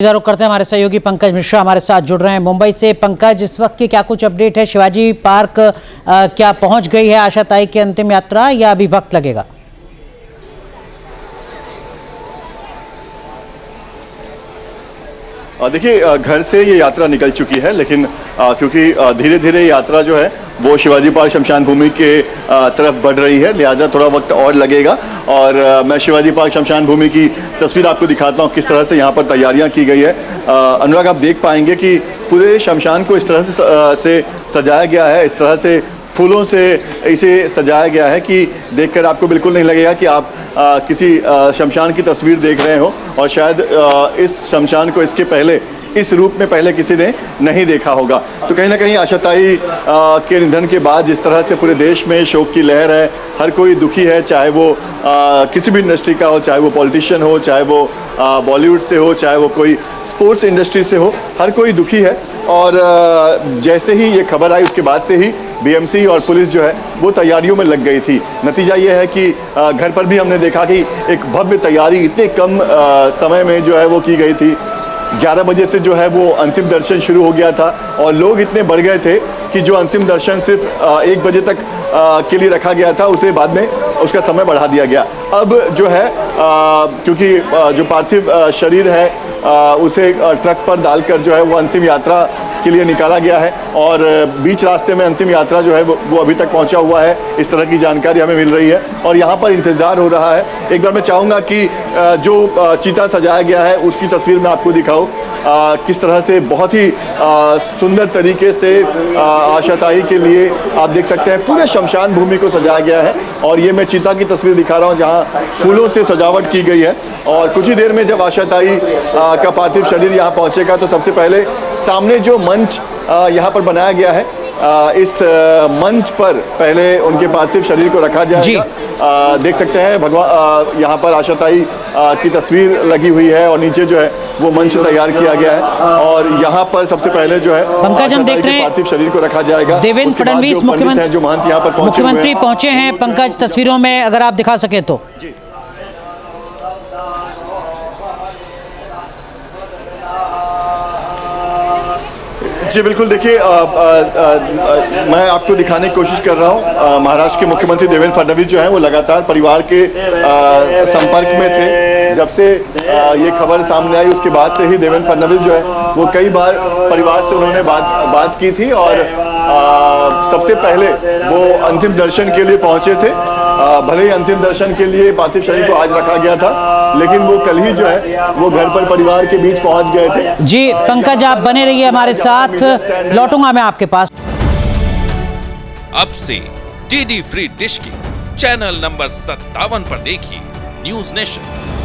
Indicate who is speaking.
Speaker 1: रुख करते हैं हमारे सहयोगी पंकज मिश्रा हमारे साथ जुड़ रहे हैं मुंबई से। पंकज, इस वक्त की क्या कुछ अपडेट है? शिवाजी पार्क क्या पहुंच गई है आशाताई की अंतिम यात्रा या अभी वक्त लगेगा?
Speaker 2: देखिए, घर से ये यात्रा निकल चुकी है, लेकिन क्योंकि धीरे धीरे यात्रा जो है वो शिवाजी पार्क शमशान भूमि के तरफ बढ़ रही है, लिहाजा थोड़ा वक्त और लगेगा। और मैं शिवाजी पार्क शमशान भूमि की तस्वीर आपको दिखाता हूँ, किस तरह से यहाँ पर तैयारियाँ की गई है। अनुराग, आप देख पाएंगे कि पूरे शमशान को इस तरह से सजाया गया है, इस तरह से फूलों से इसे सजाया गया है कि देखकर आपको बिल्कुल नहीं लगेगा कि आप किसी शमशान की तस्वीर देख रहे हो। और शायद इस शमशान को इसके पहले इस रूप में पहले किसी ने नहीं देखा होगा। तो कहीं ना कहीं आशाताई के निधन के बाद जिस तरह से पूरे देश में शोक की लहर है, हर कोई दुखी है, चाहे वो किसी भी इंडस्ट्री का हो, चाहे वो पॉलिटिशियन हो, चाहे वो बॉलीवुड से हो, चाहे वो कोई स्पोर्ट्स इंडस्ट्री से हो, हर कोई दुखी है। और जैसे ही ये खबर आई उसके बाद से ही बीएमसी और पुलिस जो है वो तैयारियों में लग गई थी। नतीजा ये है कि घर पर भी हमने देखा कि एक भव्य तैयारी इतने कम समय में जो है वो की गई थी। 11 बजे से जो है वो अंतिम दर्शन शुरू हो गया था और लोग इतने बढ़ गए थे कि जो अंतिम दर्शन सिर्फ 1 बजे तक के लिए रखा गया था, उसे बाद में उसका समय बढ़ा दिया गया। अब जो है क्योंकि जो पार्थिव शरीर है उसे ट्रक पर डालकर जो है वो अंतिम यात्रा के लिए निकाला गया है और बीच रास्ते में अंतिम यात्रा जो है वो अभी तक पहुंचा हुआ है, इस तरह की जानकारी हमें मिल रही है। और यहाँ पर इंतज़ार हो रहा है। एक बार मैं चाहूँगा कि जो चीता सजाया गया है उसकी तस्वीर मैं आपको दिखाऊँ, किस तरह से बहुत ही सुंदर तरीके से आशाताई के लिए आप देख सकते हैं पूरे शमशान भूमि को सजाया गया है। और ये मैं चीता की तस्वीर दिखा रहा हूँ जहाँ फूलों से सजावट की गई है। और कुछ ही देर में जब आशाताई का पार्थिव शरीर यहाँ पहुँचेगा तो सबसे पहले सामने जो मंच यहाँ पर बनाया गया है, इस मंच पर पहले उनके पार्थिव शरीर को रखा जाएगा। देख सकते हैं भगवान यहाँ पर आशाताई की तस्वीर लगी हुई है और नीचे जो है वो मंच तैयार किया गया है। और यहाँ पर सबसे पहले जो है
Speaker 1: पंकज, हम देख रहे हैं
Speaker 2: पार्थिव शरीर को रखा जाएगा।
Speaker 1: देवेंद्र फडणवीस मुख्यमंत्री पहुंचे हैं। पंकज, तस्वीरों में अगर आप दिखा सके तो।
Speaker 2: जी बिल्कुल, देखिए मैं आपको दिखाने की कोशिश कर रहा हूँ। महाराष्ट्र के मुख्यमंत्री देवेंद्र फडणवीस जो हैं वो लगातार परिवार के संपर्क में थे। जब से ये खबर सामने आई उसके बाद से ही देवेंद्र फडणवीस जो है वो कई बार परिवार से उन्होंने बात की थी और सबसे पहले वो अंतिम दर्शन के लिए पहुंचे थे। भले ही अंतिम दर्शन के लिए पार्थिव शरीर को आज रखा गया था, लेकिन वो कल ही जो है वो घर पर परिवार के बीच पहुंच गए थे।
Speaker 1: जी पंकज, आप बने रहिए हमारे साथ, लौटूंगा मैं आपके पास।
Speaker 3: अब से डीडी फ्री डिश की चैनल नंबर 57 पर देखिए न्यूज़ नेशन।